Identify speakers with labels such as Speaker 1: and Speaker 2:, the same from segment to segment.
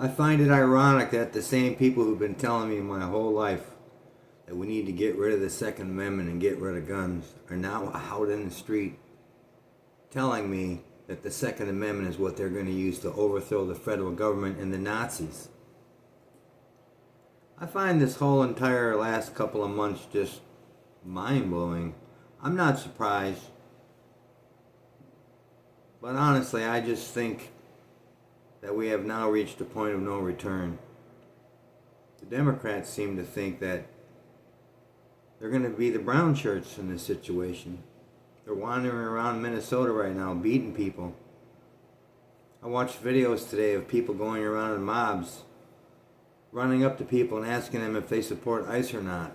Speaker 1: I find it ironic that the same people who've been telling me my whole life that we need to get rid of the Second Amendment and get rid of guns are now out in the street telling me that the Second Amendment is what they're going to use to overthrow the federal government and the Nazis. I find this whole entire last couple of months just mind-blowing. I'm not surprised, but honestly, I just think that we have now reached a point of no return. The Democrats seem to think that they're going to be the brown shirts in this situation. They're wandering around Minnesota right now, beating people. I watched videos today of people going around in mobs, running up to people and asking them if they support ICE or not.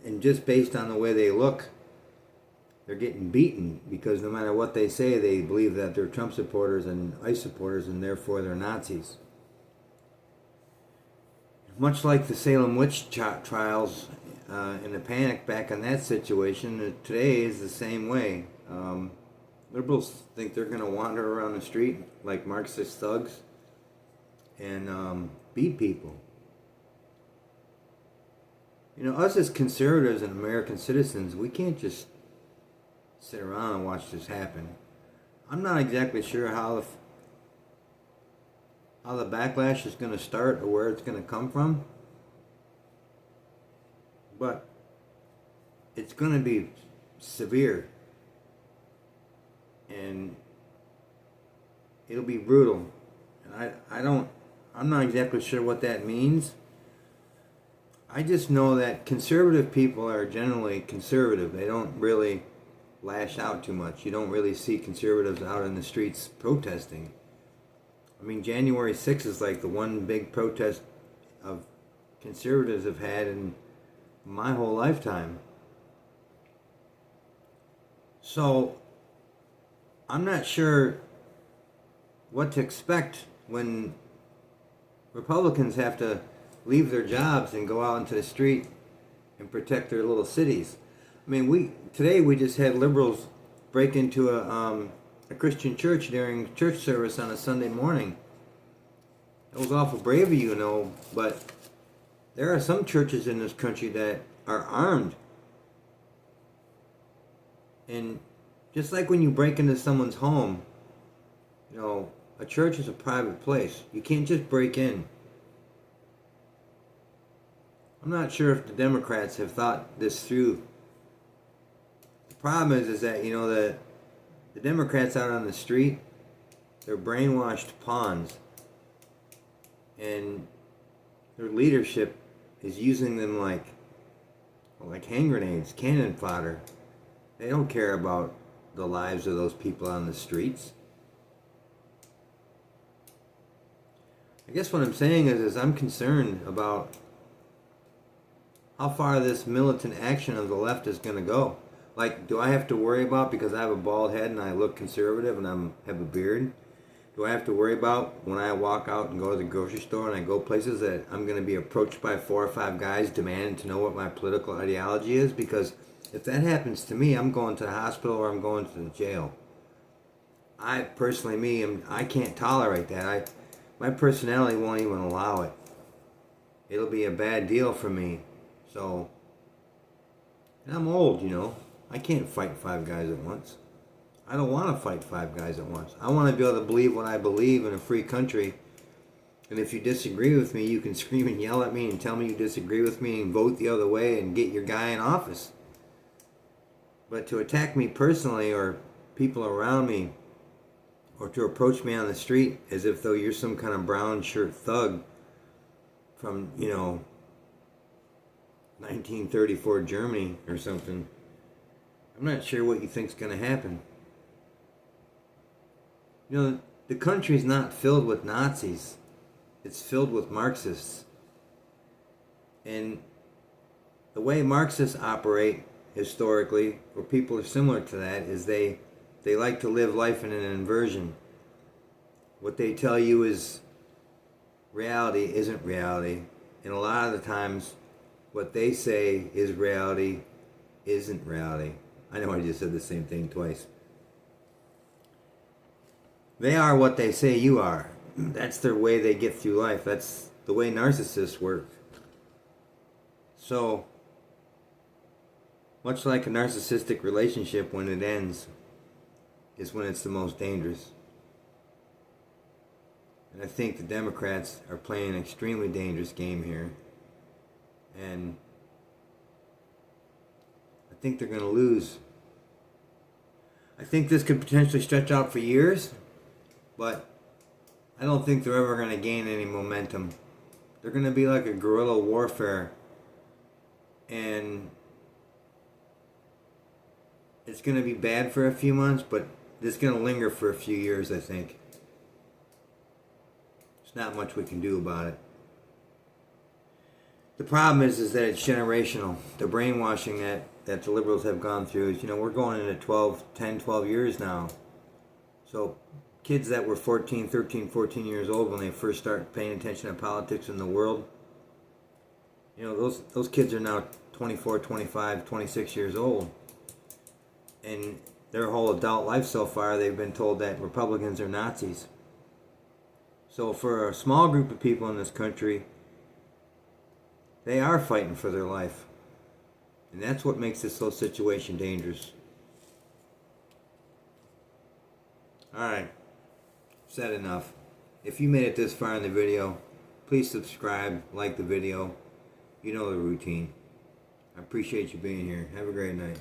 Speaker 1: And just based on the way they look, they're getting beaten because no matter what they say, they believe that they're Trump supporters and ICE supporters and therefore they're Nazis. Much like the Salem witch trials and the panic back in that situation, today is the same way. Liberals think they're going to wander around the street like Marxist thugs and beat people. You know, us as conservatives and American citizens, we can't just sit around and watch this happen. I'm not exactly sure how the backlash is going to start or where it's going to come from, but it's going to be severe and it'll be brutal. And I'm not exactly sure what that means. I just know that conservative people are generally conservative. They don't really lash out too much. You don't really see conservatives out in the streets protesting. I mean, January 6th is like the one big protest of conservatives have had in my whole lifetime. So, I'm not sure what to expect when Republicans have to leave their jobs and go out into the street and protect their little cities. I mean, today we just had liberals break into a Christian church during church service on a Sunday morning. It was awful brave of you, but there are some churches in this country that are armed. And just like when you break into someone's home, a church is a private place. You can't just break in. I'm not sure if the Democrats have thought this through. The problem is that, the Democrats out on the street, they're brainwashed pawns. And their leadership is using them like hand grenades, cannon fodder. They don't care about the lives of those people on the streets. I guess what I'm saying is I'm concerned about how far this militant action of the left is going to go. Like, do I have to worry about, because I have a bald head and I look conservative and I have a beard, do I have to worry about when I walk out and go to the grocery store and I go places that I'm going to be approached by 4 or 5 guys demanding to know what my political ideology is? Because if that happens to me, I'm going to the hospital or I'm going to the jail. I personally, I can't tolerate that. My personality won't even allow it. It'll be a bad deal for me. So, and I'm old, I can't fight 5 guys at once. I don't want to fight 5 guys at once. I want to be able to believe what I believe in a free country. And if you disagree with me, you can scream and yell at me and tell me you disagree with me and vote the other way and get your guy in office. But to attack me personally or people around me, or to approach me on the street as if though you're some kind of brown shirt thug from, 1934 Germany or something, I'm not sure what you think's going to happen. The country's not filled with Nazis. It's filled with Marxists. And the way Marxists operate historically, or people are similar to that, is they like to live life in an inversion. What they tell you is reality isn't reality. And a lot of the times, what they say is reality isn't reality. I know I just said the same thing twice. They are what they say you are. That's their way they get through life. That's the way narcissists work. So, much like a narcissistic relationship, when it ends is when it's the most dangerous. And I think the Democrats are playing an extremely dangerous game here. And I think they're going to lose. I think this could potentially stretch out for years, but I don't think they're ever going to gain any momentum. They're going to be like a guerrilla warfare, and it's going to be bad for a few months, but it's going to linger for a few years, I think. There's not much we can do about it. The problem is that it's generational. The brainwashing that the liberals have gone through is, we're going into 12 years now. So kids that were 14, 13, 14 years old when they first start paying attention to politics in the world, those kids are now 24, 25, 26 years old. And their whole adult life so far, they've been told that Republicans are Nazis. So for a small group of people in this country, they are fighting for their life. And that's what makes this whole situation dangerous. Alright, said enough. If you made it this far in the video, please subscribe, like the video. You know the routine. I appreciate you being here. Have a great night.